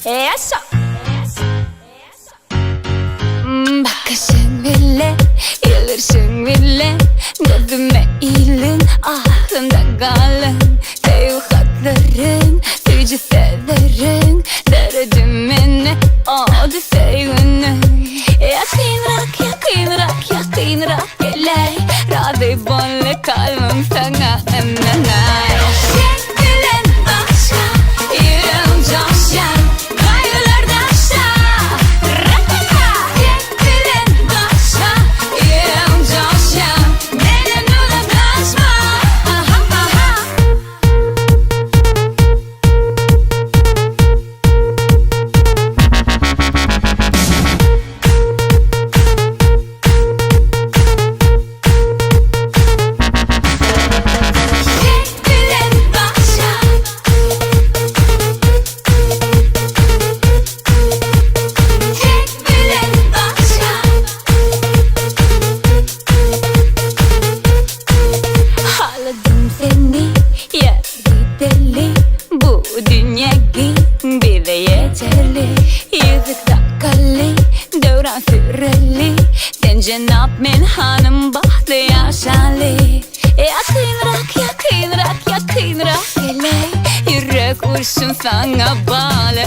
Yaşa. Bakışın bile, yılışın bile gözüme ilin, aklımda kalın sevhatların, tücü severin derdimin ne oldu sevinin. Yakınrak gele, razı bonle kalbim sana emnenay. Sevgilen başka, yüreğim coşan kaygılardan aşağı. Sevgilen başka, yüreğim coşan benden uzaklaşma. Ağladım seni deli, bu dünya bize yeterli. Yüzük takalı, devran süreli, sen cenap men hanım bahtı yaşalı. Yakınrak gele, yürek kurşun sana bağlı.